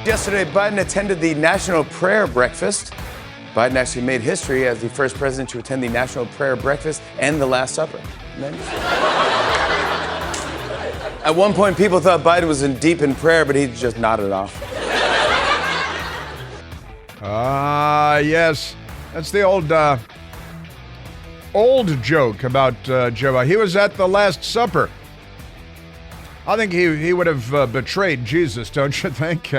Yesterday, Biden attended the National Prayer Breakfast. Biden actually made history as the first president to attend the National Prayer Breakfast and the Last Supper. At one point, people thought Biden was deep in prayer, but he just nodded off. Yes. That's the old joke about Joe. He was at the Last Supper. I think he would have betrayed Jesus, don't you think?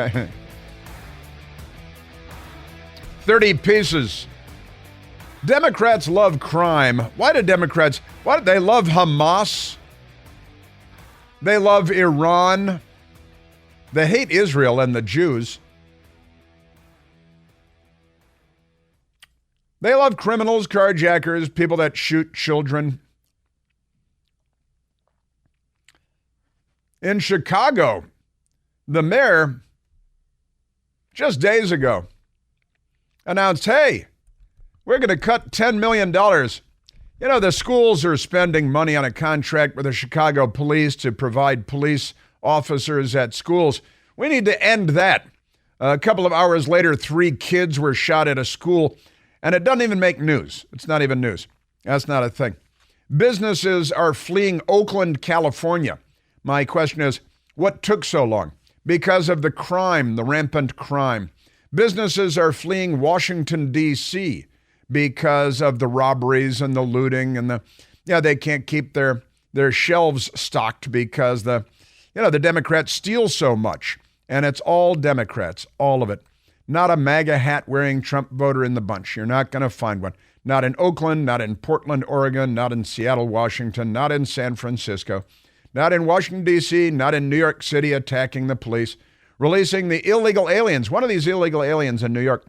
30 pieces. Democrats love crime. Why do they love Hamas? They love Iran. They hate Israel and the Jews. They love criminals, carjackers, people that shoot children. In Chicago, the mayor, just days ago, announced, hey, we're going to cut $10 million. You know, the schools are spending money on a contract with the Chicago police to provide police officers at schools. We need to end that. A couple of hours later, 3 kids were shot at a school, and it doesn't even make news. It's not even news. That's not a thing. Businesses are fleeing Oakland, California. My question is, what took so long? Because of the crime, the rampant crime. Businesses are fleeing Washington, D.C. because of the robberies and the looting and they can't keep their shelves stocked because the Democrats steal so much. And it's all Democrats, all of it. Not a MAGA hat wearing Trump voter in the bunch. You're not going to find one. Not in Oakland, not in Portland, Oregon, not in Seattle, Washington, not in San Francisco. Not in Washington, D.C., not in New York City attacking the police, releasing the illegal aliens. One of these illegal aliens in New York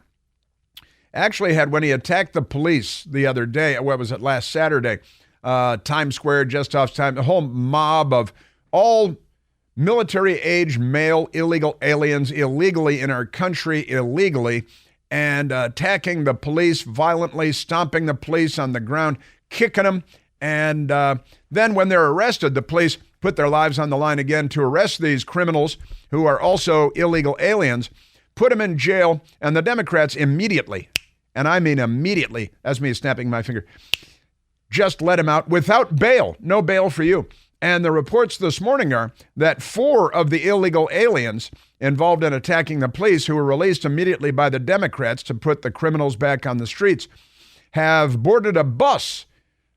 actually had, when he attacked the police the other day, last Saturday, Times Square, just off time, the whole mob of all military-age male illegal aliens illegally in our country, illegally, and attacking the police violently, stomping the police on the ground, kicking them. And then when they're arrested, the police put their lives on the line again to arrest these criminals who are also illegal aliens, put them in jail, and the Democrats immediately, and I mean immediately, that's me snapping my finger, just let them out without bail. No bail for you. And the reports this morning are that 4 of the illegal aliens involved in attacking the police, who were released immediately by the Democrats to put the criminals back on the streets, have boarded a bus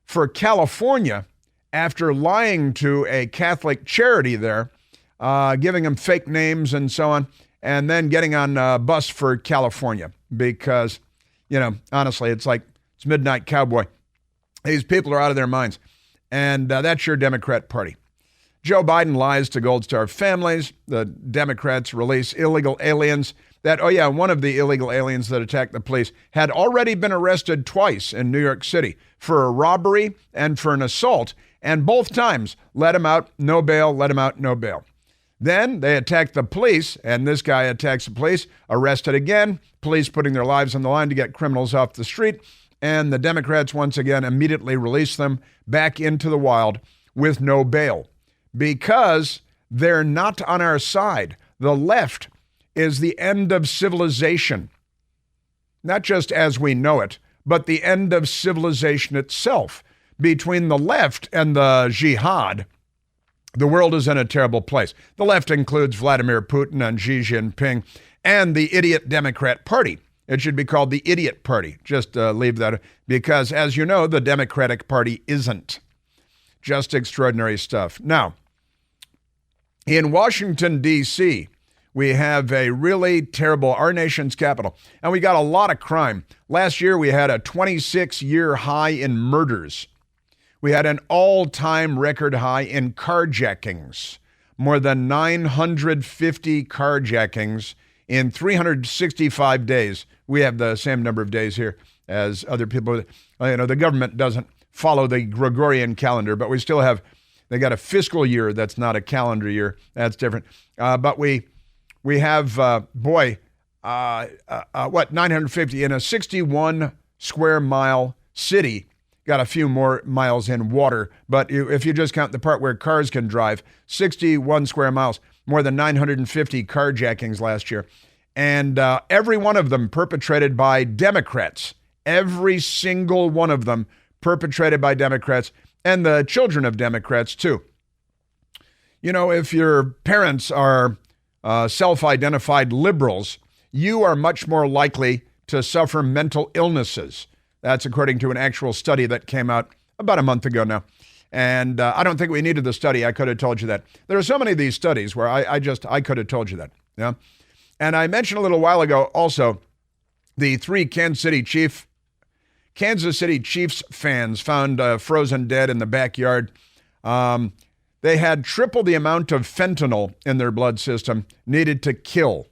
for California after lying to a Catholic charity there, giving them fake names and so on, and then getting on a bus for California because, honestly, it's Midnight Cowboy. These people are out of their minds. And that's your Democrat Party. Joe Biden lies to Gold Star families. The Democrats release illegal aliens one of the illegal aliens that attacked the police had already been arrested twice in New York City for a robbery and for an assault. And both times, let him out, no bail, let him out, no bail. Then they attacked the police, and this guy attacks the police, arrested again, police putting their lives on the line to get criminals off the street. And the Democrats once again immediately release them back into the wild with no bail because they're not on our side. The left is the end of civilization, not just as we know it, but the end of civilization itself. Between the left and the jihad, the world is in a terrible place. The left includes Vladimir Putin and Xi Jinping and the idiot Democrat Party. It should be called the Idiot Party. Just leave that, because as you know, the Democratic Party isn't. Just extraordinary stuff. Now, in Washington, D.C., we have a really terrible, our nation's capital, and we got a lot of crime. Last year, we had a 26-year high in murders. We had an all-time record high in carjackings. More than 950 carjackings in 365 days. We have the same number of days here as other people. The government doesn't follow the Gregorian calendar, but we still have, they got a fiscal year that's not a calendar year. That's different. But we have, 950 in a 61 square mile city. Got a few more miles in water, but if you just count the part where cars can drive, 61 square miles. more than 950 carjackings last year. And every one of them perpetrated by Democrats. Every single one of them perpetrated by Democrats and the children of Democrats, too. You know, if your parents are self-identified liberals, you are much more likely to suffer mental illnesses. That's according to an actual study that came out about a month ago now. And I don't think we needed the study. I could have told you that. There are so many of these studies where I could have told you that. Yeah. And I mentioned a little while ago also the 3 Kansas City Chiefs fans found frozen dead in the backyard. They had triple the amount of fentanyl in their blood system needed to kill.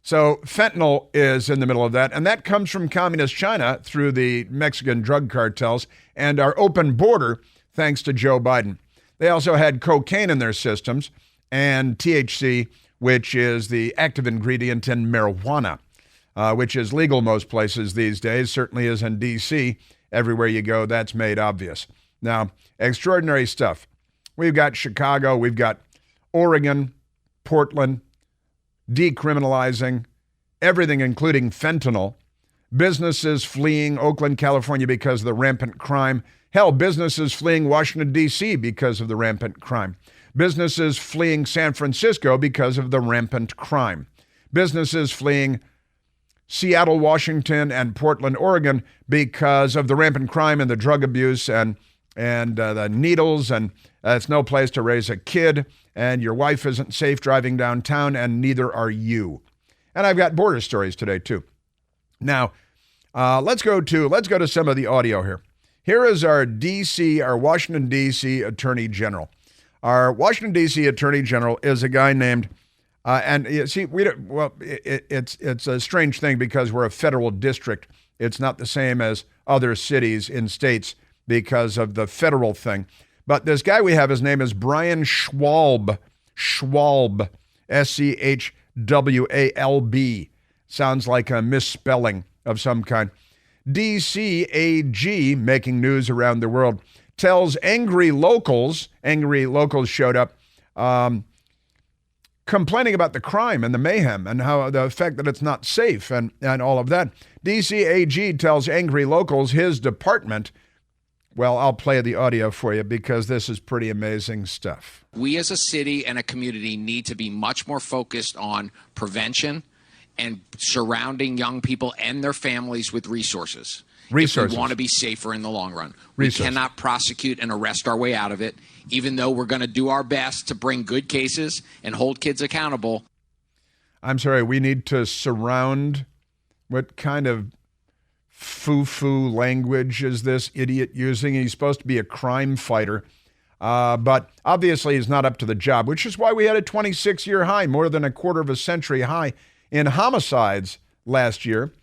So fentanyl is in the middle of that, and that comes from communist China through the Mexican drug cartels and our open border, thanks to Joe Biden. They also had cocaine in their systems and THC, which is the active ingredient in marijuana, which is legal most places these days, certainly is in D.C. Everywhere you go, that's made obvious. Now, extraordinary stuff. We've got Chicago, we've got Oregon, Portland, decriminalizing everything, including fentanyl. Businesses fleeing Oakland, California because of the rampant crime. Hell, businesses fleeing Washington, D.C. because of the rampant crime. Businesses fleeing San Francisco because of the rampant crime. Businesses fleeing Seattle, Washington, and Portland, Oregon because of the rampant crime and the drug abuse and the needles, and it's no place to raise a kid, and your wife isn't safe driving downtown, and neither are you. And I've got border stories today, too. Now, let's go to some of the audio here. Here is our Washington, D.C. Attorney General. Our Washington, D.C. Attorney General is a guy named, and you see, it's a strange thing because we're a federal district. It's not the same as other cities in states because of the federal thing. But this guy we have, his name is Brian Schwalb. Schwalb, S-C-H-W-A-L-B. Sounds like a misspelling of some kind. DCAG, making news around the world, tells angry locals showed up, complaining about the crime and the mayhem and how the fact that it's not safe and all of that. DCAG tells angry locals his department. Well, I'll play the audio for you because this is pretty amazing stuff. We as a city and a community need to be much more focused on prevention and surrounding young people and their families with resources. If we want to be safer in the long run. We cannot prosecute and arrest our way out of it, even though we're going to do our best to bring good cases and hold kids accountable. I'm sorry, we need to surround. What kind of foo-foo language is this idiot using? He's supposed to be a crime fighter, but obviously he's not up to the job, which is why we had a 26-year high, more than a quarter of a century high in homicides last year,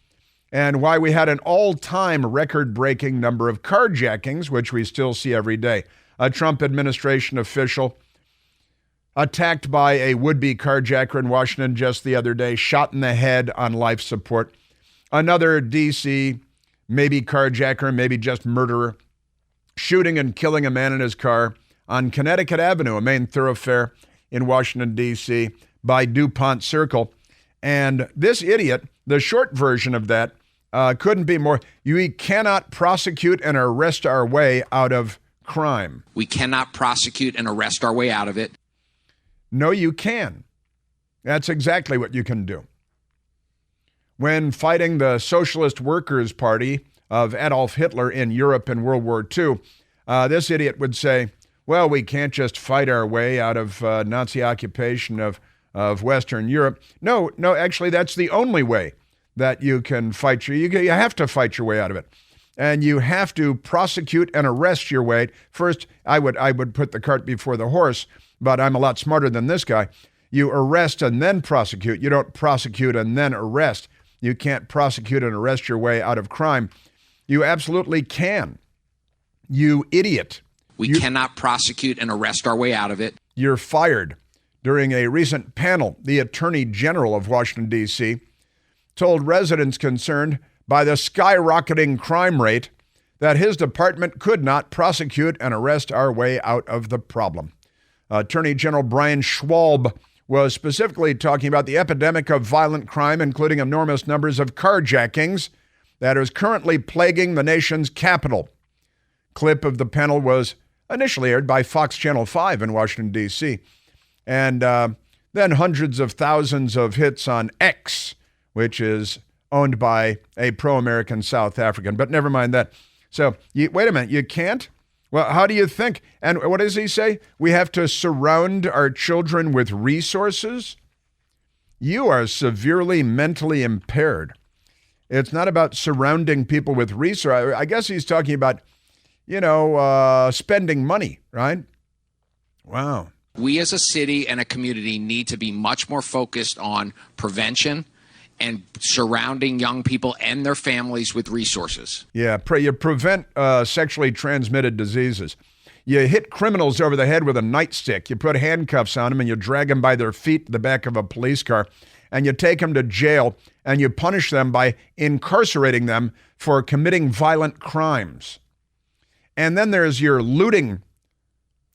and why we had an all-time record-breaking number of carjackings, which we still see every day. A Trump administration official attacked by a would-be carjacker in Washington just the other day, shot in the head on life support. Another D.C., maybe carjacker, maybe just murderer, shooting and killing a man in his car on Connecticut Avenue, a main thoroughfare in Washington, D.C., by DuPont Circle. And this idiot, the short version of that, couldn't be more. We cannot prosecute and arrest our way out of crime. We cannot prosecute and arrest our way out of it. No, you can. That's exactly what you can do. When fighting the Socialist Workers' Party of Adolf Hitler in Europe in World War II, this idiot would say, well, we can't just fight our way out of Nazi occupation of Western Europe. No, actually, that's the only way that you can fight. You have to fight your way out of it. And you have to prosecute and arrest your way. First, I would put the cart before the horse, but I'm a lot smarter than this guy. You arrest and then prosecute. You don't prosecute and then arrest. You can't prosecute and arrest your way out of crime. You absolutely can. You idiot. We cannot prosecute and arrest our way out of it. You're fired. During a recent panel, the Attorney General of Washington, D.C., told residents concerned by the skyrocketing crime rate that his department could not prosecute and arrest our way out of the problem. Attorney General Brian Schwalb was specifically talking about the epidemic of violent crime, including enormous numbers of carjackings that is currently plaguing the nation's capital. Clip of the panel was initially aired by Fox Channel 5 in Washington, D.C., and then hundreds of thousands of hits on X, which is owned by a pro-American South African. But never mind that. So, wait a minute, you can't? Well, how do you think? And what does he say? We have to surround our children with resources? You are severely mentally impaired. It's not about surrounding people with resources. I guess he's talking about, spending money, right? Wow. We as a city and a community need to be much more focused on prevention and surrounding young people and their families with resources. Yeah, you prevent sexually transmitted diseases. You hit criminals over the head with a nightstick. You put handcuffs on them and you drag them by their feet to the back of a police car. And you take them to jail and you punish them by incarcerating them for committing violent crimes. And then there's your looting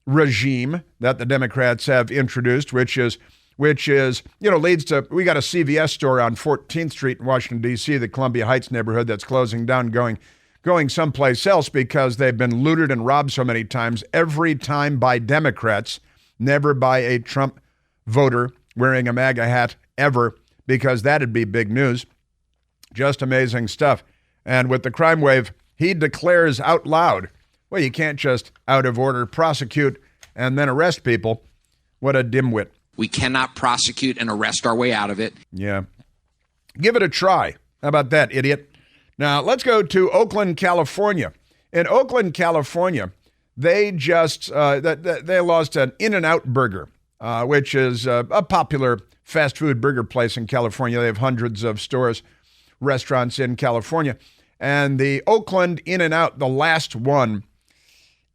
regime that the Democrats have introduced, which is, leads to, we got a CVS store on 14th Street in Washington, D.C., the Columbia Heights neighborhood that's closing down, going someplace else because they've been looted and robbed so many times, every time by Democrats, never by a Trump voter wearing a MAGA hat ever, because that'd be big news. Just amazing stuff. And with the crime wave, he declares out loud, well, you can't just out of order prosecute and then arrest people. What a dimwit. We cannot prosecute and arrest our way out of it. Yeah. Give it a try. How about that, idiot? Now, let's go to Oakland, California. In Oakland, California, they just they lost an In-N-Out burger, which is a popular fast food burger place in California. They have hundreds of stores, restaurants in California. And the Oakland In-N-Out, the last one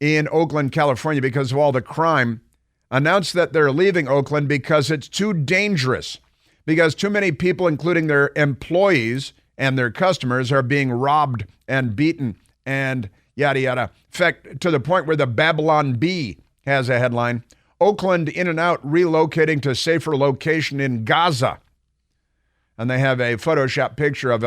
in Oakland, California, because of all the crime, announced that they're leaving Oakland because it's too dangerous, because too many people, including their employees and their customers, are being robbed and beaten and yada, yada. In fact, to the point where the Babylon Bee has a headline, Oakland In-N-Out relocating to safer location in Gaza. And they have a Photoshop picture of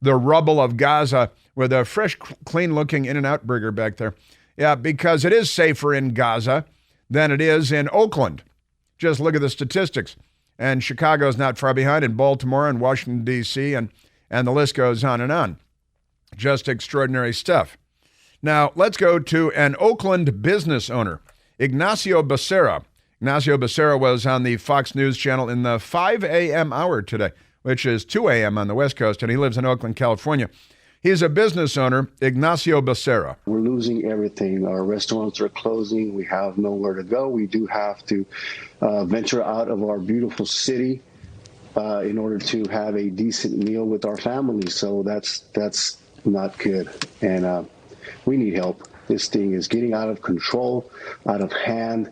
the rubble of Gaza with a fresh, clean-looking In-N-Out burger back there. Yeah, because it is safer in Gaza than it is in Oakland. Just look at the statistics. And Chicago's not far behind, and Baltimore and Washington, D.C., and the list goes on and on. Just extraordinary stuff. Now, let's go to an Oakland business owner, Ignacio Becerra. Ignacio Becerra was on the Fox News channel in the 5 a.m. hour today, which is 2 a.m. on the West Coast, and he lives in Oakland, California. He's a business owner, Ignacio Becerra. We're losing everything. Our restaurants are closing. We have nowhere to go. We do have to venture out of our beautiful city in order to have a decent meal with our families. So that's not good. And we need help. This thing is getting out of control, out of hand,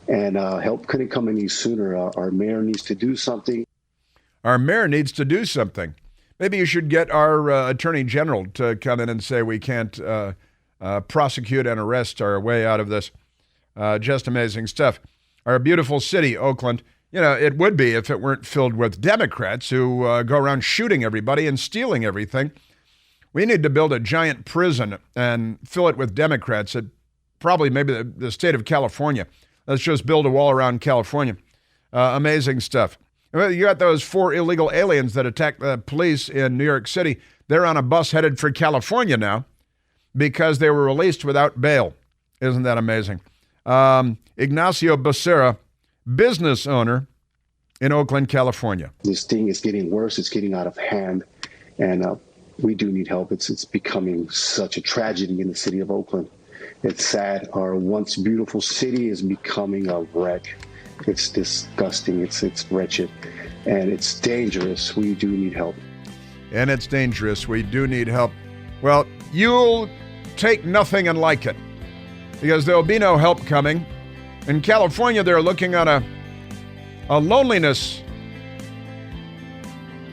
and help couldn't come any sooner. Our mayor needs to do something. Our mayor needs to do something. Maybe you should get our attorney general to come in and say we can't prosecute and arrest our way out of this. Just amazing stuff. Our beautiful city, Oakland, it would be if it weren't filled with Democrats who go around shooting everybody and stealing everything. We need to build a giant prison and fill it with Democrats. Probably maybe the state of California. Let's just build a wall around California. Amazing stuff. You got those 4 illegal aliens that attacked the police in New York City. They're on a bus headed for California now because they were released without bail. Isn't that amazing? Ignacio Becerra, business owner in Oakland, California. This thing is getting worse. It's getting out of hand, and we do need help. It's becoming such a tragedy in the city of Oakland. It's sad. Our once beautiful city is becoming a wreck. It's disgusting. It's wretched, and it's dangerous. We do need help. And it's dangerous. We do need help. Well, you'll take nothing and like it, because there'll be no help coming. In California, they're looking at a loneliness.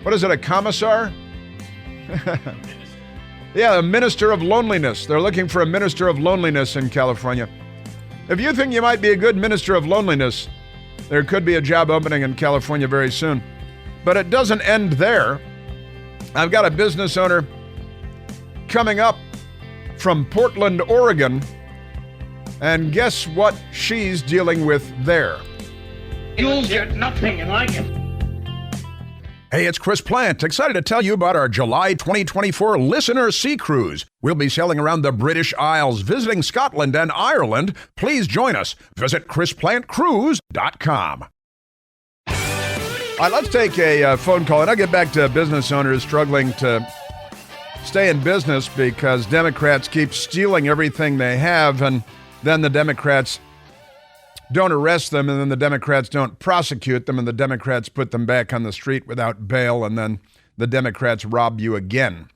What is it, a commissar? Yeah, a minister of loneliness. They're looking for a minister of loneliness in California. If you think you might be a good minister of loneliness, there could be a job opening in California very soon. But it doesn't end there. I've got a business owner coming up from Portland, Oregon, and guess what she's dealing with there? You'll get nothing like it. Hey, it's Chris Plant, excited to tell you about our July 2024 Listener Sea Cruise. We'll be sailing around the British Isles, visiting Scotland and Ireland. Please join us. Visit ChrisPlantCruise.com. All right, let's take a phone call, and I'll get back to business owners struggling to stay in business because Democrats keep stealing everything they have, and then the Democrats don't arrest them, and then the Democrats don't prosecute them, and the Democrats put them back on the street without bail, and then the Democrats rob you again.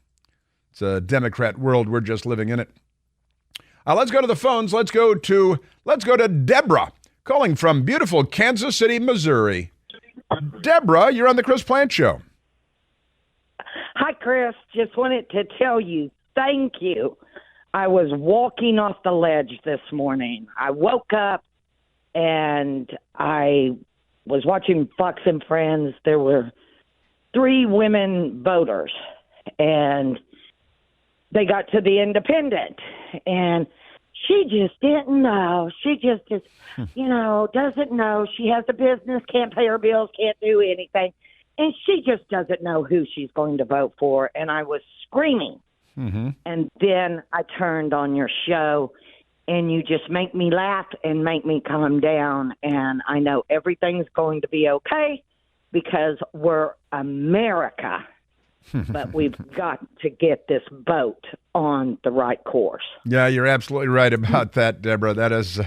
It's a Democrat world. We're just living in it. Let's go to the phones. Let's go to Deborah, calling from beautiful Kansas City, Missouri. Deborah, you're on the Chris Plant Show. Hi, Chris. Just wanted to tell you, thank you. I was walking off the ledge this morning. I woke up and I was watching Fox and Friends. There were 3 women voters, and they got to the independent, and she just didn't know. She just doesn't know. She has a business, can't pay her bills, can't do anything, and she just doesn't know who she's going to vote for, and I was screaming. Mm-hmm. And then I turned on your show, and you just make me laugh and make me calm down. And I know everything's going to be okay because we're America. But we've got to get this boat on the right course. Yeah, you're absolutely right about that, Deborah. That is,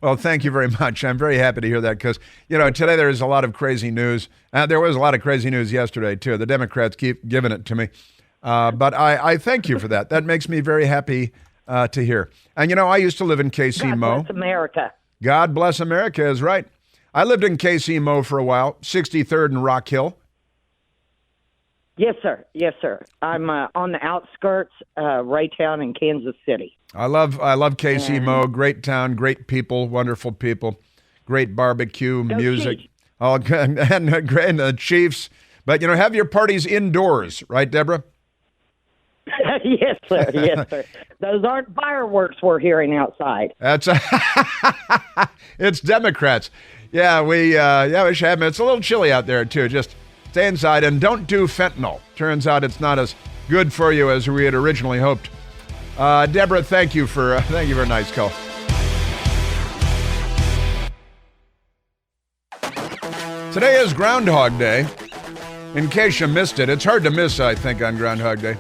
well, thank you very much. I'm very happy to hear that because, today there is a lot of crazy news. There was a lot of crazy news yesterday, too. The Democrats keep giving it to me. But I thank you for that. That makes me very happy to hear. And, I used to live in KC Mo. God bless America. God bless America is right. I lived in KC Mo for a while, 63rd and Rock Hill. Yes, sir. Yes, sir. I'm on the outskirts, Raytown in Kansas City. I love KC Mo. Great town, great people, wonderful people, great barbecue, music. Chiefs. All good. And the Chiefs. But, have your parties indoors, right, Deborah? Yes, sir. Yes, sir. Those aren't fireworks we're hearing outside. It's Democrats. Yeah, we should have them. It's a little chilly out there, too. Just stay inside and don't do fentanyl. Turns out it's not as good for you as we had originally hoped. Deborah, thank you for a nice call. Today is Groundhog Day. In case you missed it, it's hard to miss, I think, on Groundhog Day.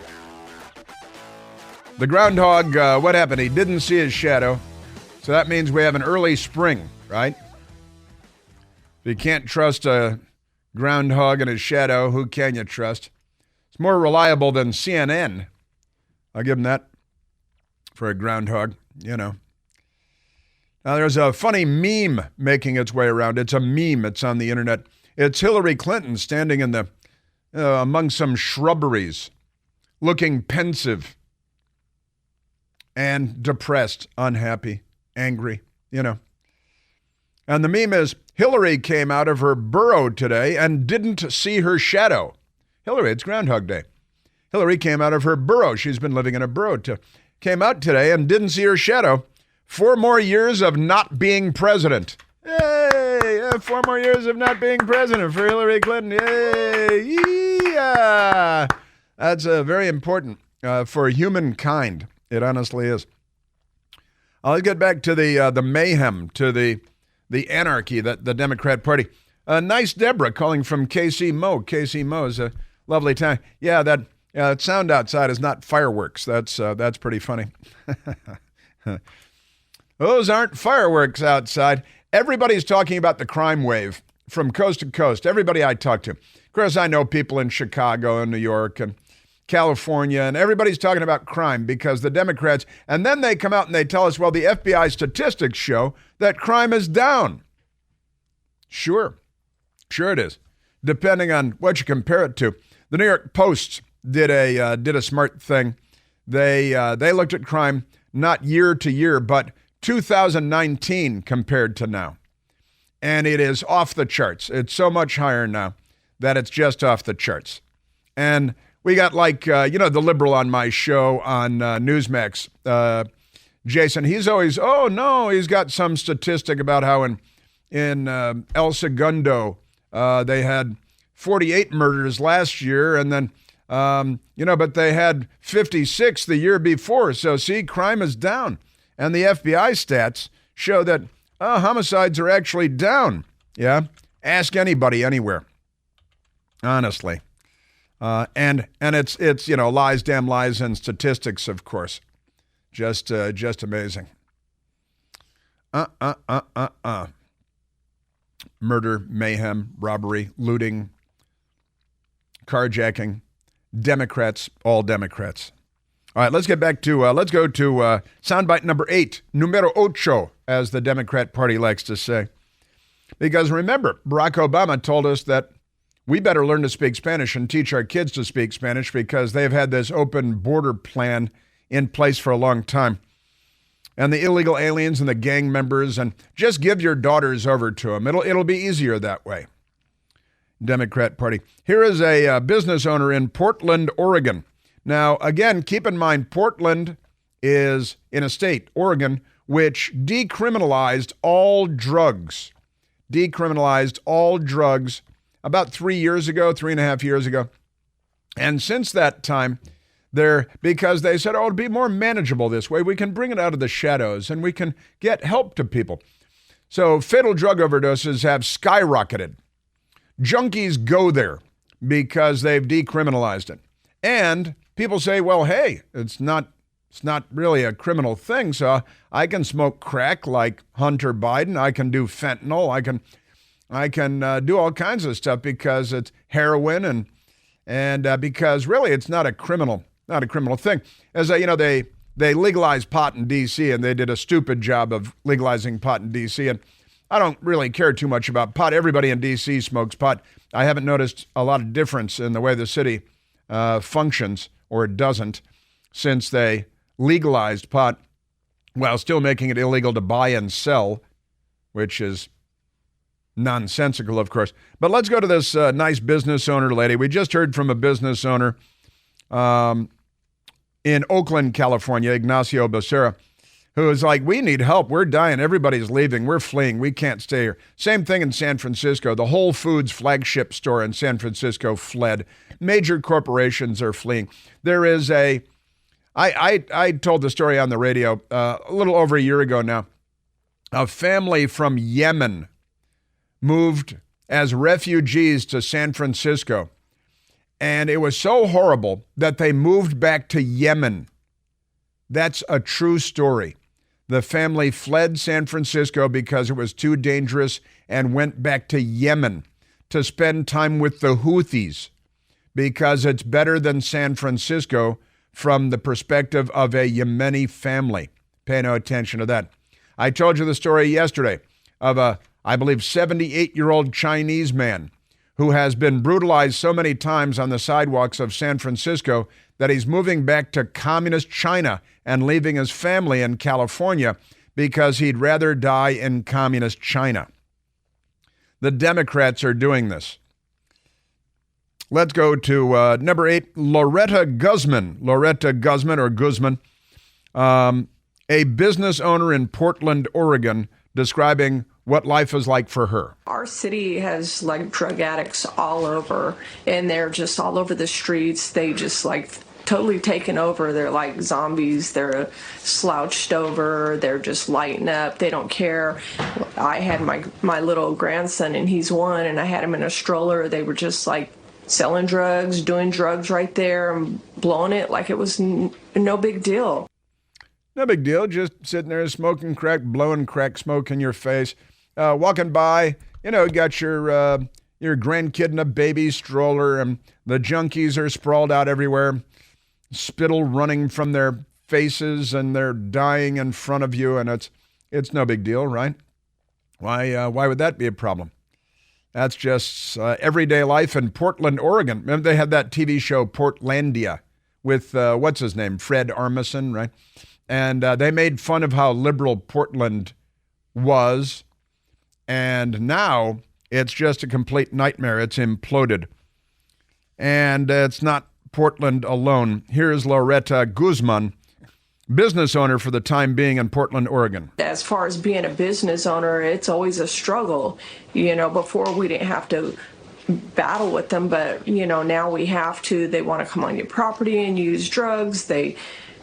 The groundhog, what happened? He didn't see his shadow. So that means we have an early spring, right? If you can't trust a groundhog and his shadow, who can you trust? It's more reliable than CNN. I'll give him that for a groundhog, Now, there's a funny meme making its way around. It's a meme. It's on the internet. It's Hillary Clinton standing in the among some shrubberies, looking pensive and depressed, unhappy, angry, And the meme is, Hillary came out of her burrow today and didn't see her shadow. Hillary, it's Groundhog Day. Hillary came out of her burrow. She's been living in a burrow. Came out today and didn't see her shadow. 4 more years of not being president. Yay! 4 more years of not being president for Hillary Clinton. Yay! Yeah! That's very important for humankind. It honestly is. Let's get back to the mayhem, to the anarchy that the Democrat Party. Nice Deborah calling from KC Mo. KC Mo is a lovely town. Yeah, that sound outside is not fireworks. That's pretty funny. Those aren't fireworks outside. Everybody's talking about the crime wave from coast to coast. Everybody I talk to. Of course, I know people in Chicago and New York and California, and everybody's talking about crime because the Democrats, and then they come out and they tell us, well, the FBI statistics show that crime is down. Sure it is, depending on what you compare it to. The New York Post did a smart thing. They looked at crime not year to year, but 2019 compared to now. And it is off the charts. It's so much higher now that it's just off the charts. And we got the liberal on my show on Newsmax, Jason. He's always, he's got some statistic about how in El Segundo they had 48 murders last year, and then, but they had 56 the year before. So, see, crime is down. And the FBI stats show that homicides are actually down. Yeah? Ask anybody anywhere. Honestly. And it's lies, damn lies, and statistics, of course. Just amazing. Murder, mayhem, robbery, looting, carjacking, Democrats, all Democrats. All right, let's get back to, let's go to soundbite number 8, numero ocho, as the Democrat Party likes to say. Because remember, Barack Obama told us that we better learn to speak Spanish and teach our kids to speak Spanish because they've had this open border plan in place for a long time. And the illegal aliens and the gang members, and just give your daughters over to them. It'll be easier that way. Democrat Party. Here is a business owner in Portland, Oregon. Now, again, keep in mind, Portland is in a state, Oregon, which decriminalized all drugs. Decriminalized all drugs about 3.5 years ago. And since that time, because they said, it'll be more manageable this way. We can bring it out of the shadows and we can get help to people. So fatal drug overdoses have skyrocketed. Junkies go there because they've decriminalized it. And people say, well, hey, it's not really a criminal thing. So I can smoke crack like Hunter Biden. I can do fentanyl. I can do all kinds of stuff because it's heroin and because really it's not a criminal thing. As they legalized pot in D.C. and they did a stupid job of legalizing pot in D.C. And I don't really care too much about pot. Everybody in D.C. smokes pot. I haven't noticed a lot of difference in the way the city functions, or it doesn't, since they legalized pot while still making it illegal to buy and sell, which is nonsensical, of course. But let's go to this nice business owner lady. We just heard from a business owner in Oakland, California, Ignacio Becerra, who is like, we need help. We're dying. Everybody's leaving. We're fleeing. We can't stay here. Same thing in San Francisco. The Whole Foods flagship store in San Francisco fled. Major corporations are fleeing. There is I told the story on the radio a little over a year ago now. A family from Yemen moved as refugees to San Francisco. And it was so horrible that they moved back to Yemen. That's a true story. The family fled San Francisco because it was too dangerous and went back to Yemen to spend time with the Houthis because it's better than San Francisco from the perspective of a Yemeni family. Pay no attention to that. I told you the story yesterday of I believe, 78-year-old Chinese man who has been brutalized so many times on the sidewalks of San Francisco that he's moving back to communist China and leaving his family in California because he'd rather die in communist China. The Democrats are doing this. Let's go to number 8, Loretta Guzman. Loretta Guzman, or Guzman, a business owner in Portland, Oregon, describing what life is like for her. Our city has like drug addicts all over, and they're just all over the streets. They just like totally taken over. They're like zombies. They're slouched over. They're just lighting up. They don't care. I had my little grandson, and he's 1, and I had him in a stroller. They were just like selling drugs, doing drugs right there, and blowing it like it was no big deal. No big deal. Just sitting there smoking crack, blowing crack smoke in your face. Walking by, you got your grandkid in a baby stroller, and the junkies are sprawled out everywhere, spittle running from their faces, and they're dying in front of you, and it's no big deal, right? Why would that be a problem? That's just everyday life in Portland, Oregon. Remember they had that TV show Portlandia with what's his name, Fred Armisen, right? And they made fun of how liberal Portland was. And now it's just a complete nightmare. It's imploded. And it's not Portland alone. Here's Loretta Guzman, business owner for the time being in Portland, Oregon. As far as being a business owner, it's always a struggle. Before we didn't have to battle with them, but now we have to. They want to come on your property and use drugs. They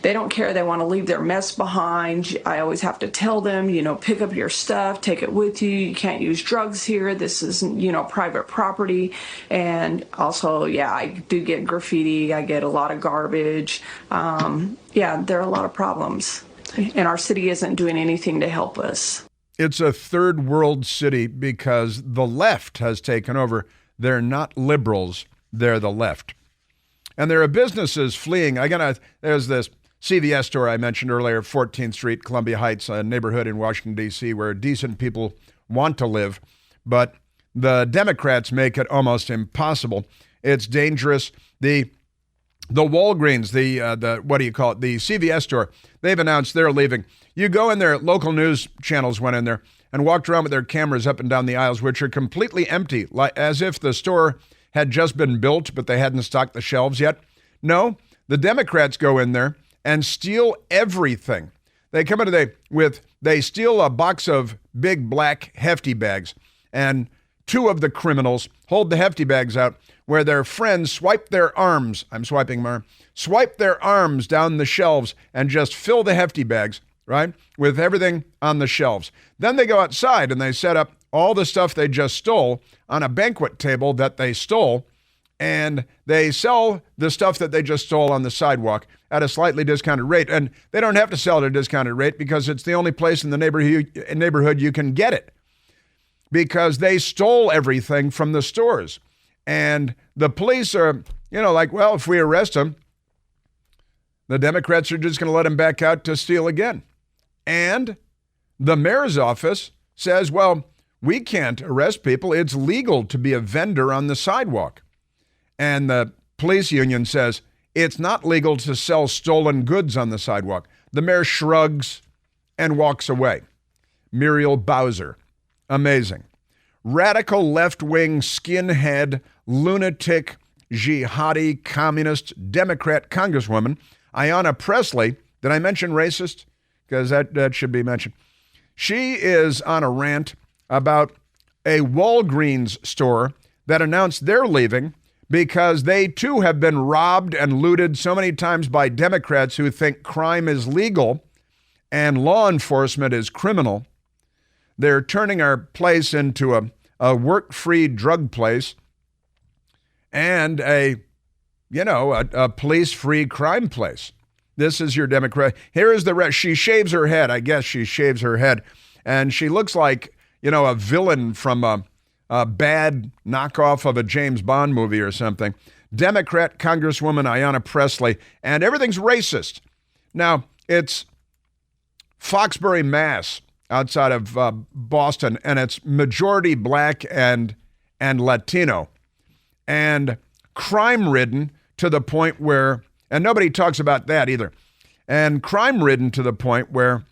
don't care. They want to leave their mess behind. I always have to tell them, pick up your stuff, take it with you. You can't use drugs here. This is, private property. And also, I do get graffiti. I get a lot of garbage. There are a lot of problems. And our city isn't doing anything to help us. It's a third world city because the left has taken over. They're not liberals. They're the left. And there are businesses fleeing. There's this CVS store I mentioned earlier, 14th Street, Columbia Heights, a neighborhood in Washington, D.C., where decent people want to live. But the Democrats make it almost impossible. It's dangerous. The Walgreens, the CVS store, they've announced they're leaving. You go in there, local news channels went in there and walked around with their cameras up and down the aisles, which are completely empty, like as if the store had just been built, but they hadn't stocked the shelves yet. No, the Democrats go in there and steal everything. They come in they steal a box of big black hefty bags, and two of the criminals hold the hefty bags out where their friends swipe their arms. I'm swiping my arm. Swipe their arms down the shelves and just fill the hefty bags, right, with everything on the shelves. Then they go outside and they set up all the stuff they just stole on a banquet table that they stole, and they sell the stuff that they just stole on the sidewalk at a slightly discounted rate. And they don't have to sell it at a discounted rate because it's the only place in the neighborhood you can get it, because they stole everything from the stores. And the police are, well, if we arrest them, the Democrats are just going to let them back out to steal again. And the mayor's office says, well, we can't arrest people. It's legal to be a vendor on the sidewalk. And the police union says it's not legal to sell stolen goods on the sidewalk. The mayor shrugs and walks away. Muriel Bowser. Amazing. Radical left-wing skinhead, lunatic, jihadi, communist, Democrat Congresswoman Ayanna Pressley. Did I mention racist? Because that should be mentioned. She is on a rant about a Walgreens store that announced they're leaving because they too have been robbed and looted so many times by Democrats who think crime is legal and law enforcement is criminal. They're turning our place into a work-free drug place and a police-free crime place. This is your Democrat. Here is the rest. She shaves her head. I guess she shaves her head. And she looks like, a villain from a bad knockoff of a James Bond movie or something. Democrat Congresswoman Ayanna Pressley. And everything's racist. Now, it's Foxbury, Mass, outside of Boston, and it's majority black and Latino. And crime-ridden to the point where, and nobody talks about that either, and crime-ridden to the point where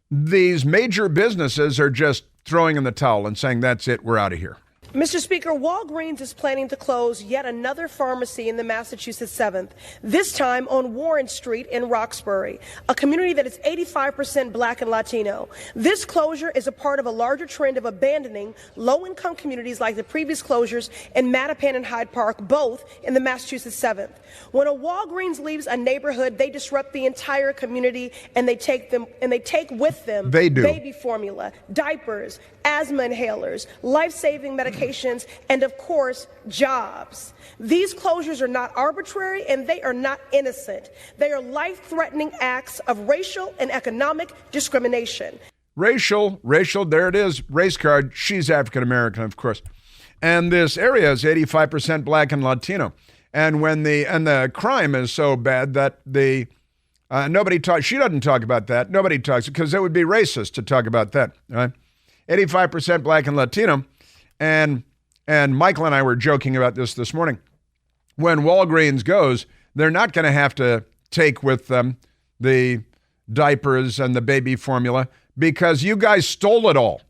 these major businesses are just throwing in the towel and saying, that's it, we're out of here. Mr. Speaker, Walgreens is planning to close yet another pharmacy in the Massachusetts 7th, this time on Warren Street in Roxbury, a community that is 85% black and Latino. This closure is a part of a larger trend of abandoning low-income communities like the previous closures in Mattapan and Hyde Park, both in the Massachusetts 7th. When a Walgreens leaves a neighborhood, they disrupt the entire community, and they take with them baby formula, diapers, asthma inhalers, life-saving medications, and of course, jobs. These closures are not arbitrary and they are not innocent. They are life-threatening acts of racial and economic discrimination. Racial, there it is, race card. She's African-American, of course. And this area is 85% black and Latino. And the crime is so bad that nobody talks, she doesn't talk about that. Nobody talks, because it would be racist to talk about that, right? 85% black and Latino. And Michael and I were joking about this morning. When Walgreens goes, they're not going to have to take with them the diapers and the baby formula, because you guys stole it all.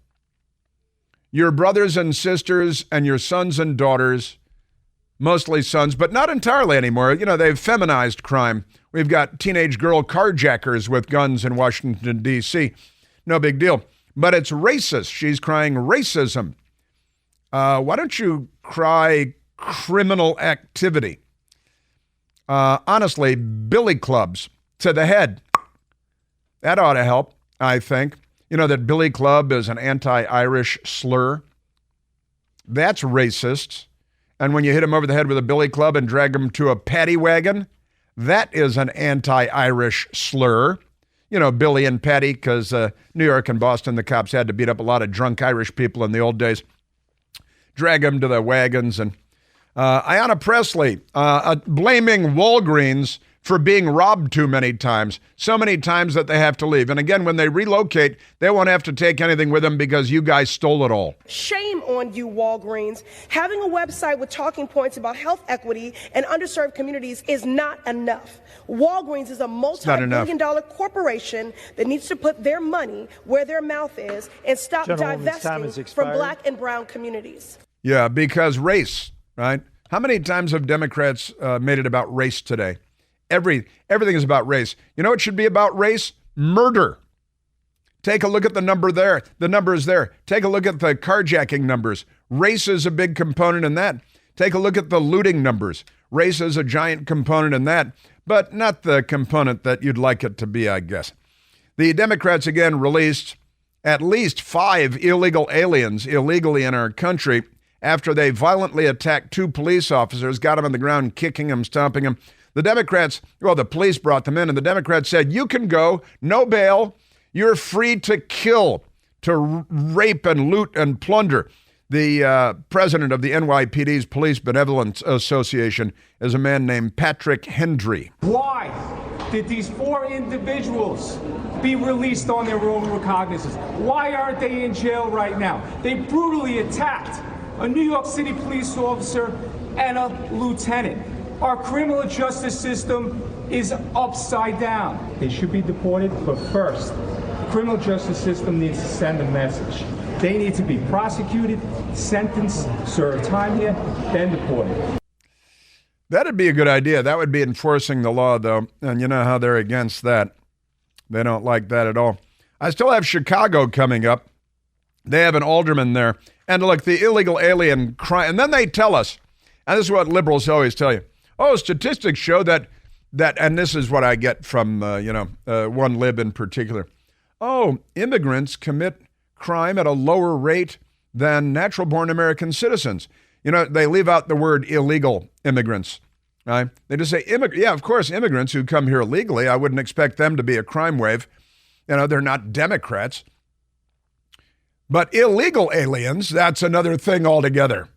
Your brothers and sisters and your sons and daughters, mostly sons, but not entirely anymore. You know, they've feminized crime. We've got teenage girl carjackers with guns in Washington, D.C. No big deal. But it's racist. She's crying racism. Why don't you cry criminal activity? Honestly, billy clubs to the head. That ought to help, I think. You know that billy club is an anti-Irish slur. That's racist. And when you hit them over the head with a billy club and drag them to a paddy wagon, that is an anti-Irish slur. You know, Billy and Patty, because New York and Boston, the cops had to beat up a lot of drunk Irish people in the old days. Drag them to the wagons. And Ayanna Pressley blaming Walgreens for being robbed too many times, so many times that they have to leave. And again, when they relocate, they won't have to take anything with them because you guys stole it all. Shame on you, Walgreens. Having a website with talking points about health equity and underserved communities is not enough. Walgreens is a multi-billion-dollar corporation that needs to put their money where their mouth is and stop divesting from Black and brown communities. Yeah, because race, right? How many times have Democrats made it about race today? Everything is about race. You know what should be about race? Murder. Take a look at the number there. The number is there. Take a look at the carjacking numbers. Race is a big component in that. Take a look at the looting numbers. Race is a giant component in that, but not the component that you'd like it to be, I guess. The Democrats again released at least 5 illegal aliens illegally in our country after they violently attacked 2 police officers, got them on the ground, kicking them, stomping them. The Democrats, well, the police brought them in, and the Democrats said, you can go, no bail, you're free to kill, to rape and loot and plunder. The president of the NYPD's Police Benevolence Association is a man named Patrick Hendry. Why did these 4 individuals be released on their own recognizance? Why aren't they in jail right now? They brutally attacked a New York City police officer and a lieutenant. Our criminal justice system is upside down. They should be deported, but first, the criminal justice system needs to send a message. They need to be prosecuted, sentenced, serve time here, then deported. That'd be a good idea. That would be enforcing the law, though. And you know how they're against that. They don't like that at all. I still have Chicago coming up. They have an alderman there. And look, the illegal alien crime. And then they tell us, and this is what liberals always tell you, oh, statistics show that, and this is what I get from, one lib in particular. Oh, immigrants commit crime at a lower rate than natural-born American citizens. You know, they leave out the word illegal immigrants, right? They just say, yeah, of course, immigrants who come here illegally, I wouldn't expect them to be a crime wave. You know, they're not Democrats. But illegal aliens, that's another thing altogether.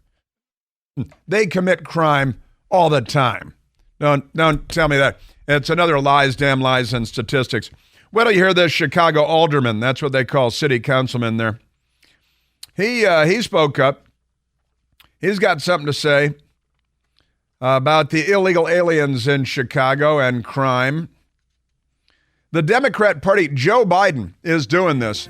They commit crime all the time. Don't tell me that. It's another lies, damn lies, and statistics. Wait till you hear this Chicago alderman. That's what they call city councilmen there. He spoke up. He's got something to say about the illegal aliens in Chicago and crime. The Democrat Party, Joe Biden, is doing this.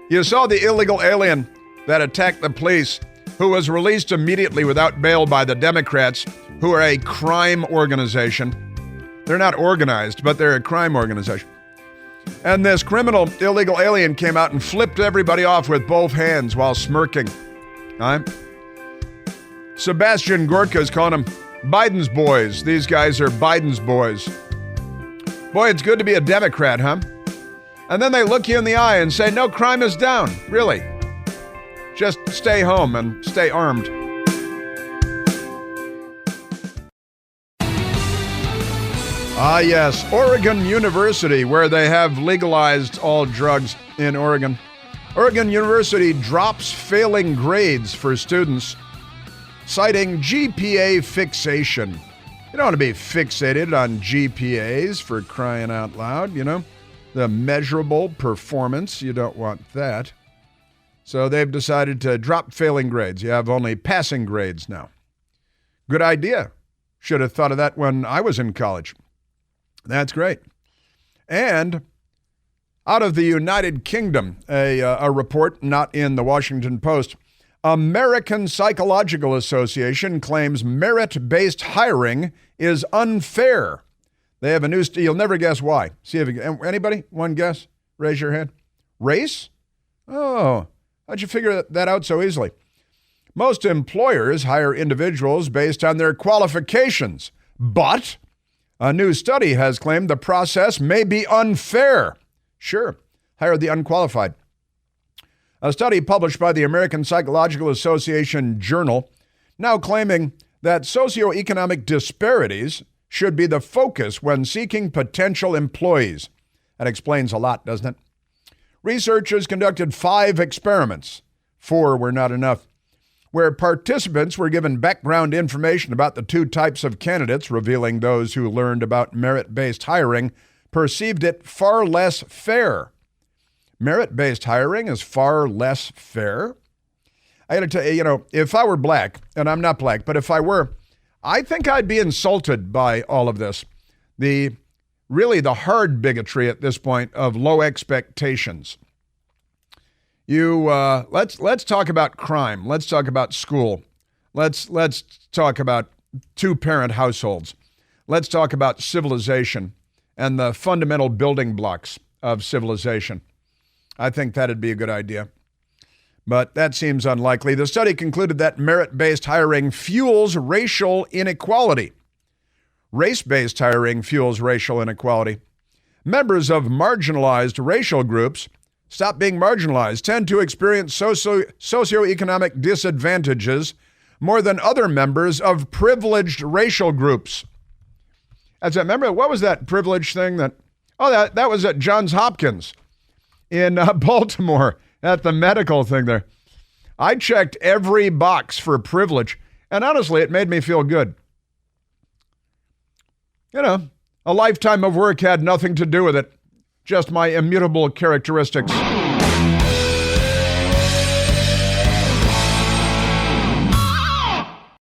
You saw the illegal alien that attacked the police, who was released immediately without bail by the Democrats, who are a crime organization. They're not organized, but they're a crime organization. And this criminal illegal alien came out and flipped everybody off with both hands while smirking. Right? Sebastian Gorka is calling them Biden's boys. These guys are Biden's boys. Boy, it's good to be a Democrat, huh? And then they look you in the eye and say, no, crime is down. Really? Just stay home and stay armed. Ah, yes, Oregon University, where they have legalized all drugs in Oregon. Oregon University drops failing grades for students, citing GPA fixation. You don't want to be fixated on GPAs, for crying out loud, you know. The measurable performance, you don't want that. So they've decided to drop failing grades. You have only passing grades now. Good idea. Should have thought of that when I was in college. That's great. And out of the United Kingdom, a report not in the Washington Post, American Psychological Association claims merit-based hiring is unfair. They have a new, you'll never guess why. See if you, anybody? One guess? Raise your hand. Race? Oh, how'd you figure that out so easily? Most employers hire individuals based on their qualifications, but a new study has claimed the process may be unfair. Sure, hire the unqualified. A study published by the American Psychological Association Journal now claiming that socioeconomic disparities should be the focus when seeking potential employees. That explains a lot, doesn't it? Researchers conducted 5 experiments, 4 were not enough, where participants were given background information about the 2 types of candidates, revealing those who learned about merit-based hiring perceived it far less fair. Merit-based hiring is far less fair? I got to tell you, if I were black, and I'm not black, but if I were, I think I'd be insulted by all of this. Really the hard bigotry at this point of low expectations. Let's talk about crime. Let's talk about school. Let's talk about 2-parent households. Let's talk about civilization and the fundamental building blocks of civilization. I think that'd be a good idea. But that seems unlikely. The study concluded that merit-based hiring fuels racial inequality. Race-based hiring fuels racial inequality. Members of marginalized racial groups, stop being marginalized, tend to experience socioeconomic disadvantages more than other members of privileged racial groups. Remember, what was that privilege thing that was at Johns Hopkins in Baltimore at the medical thing there. I checked every box for privilege, and honestly, it made me feel good. A lifetime of work had nothing to do with it, just my immutable characteristics.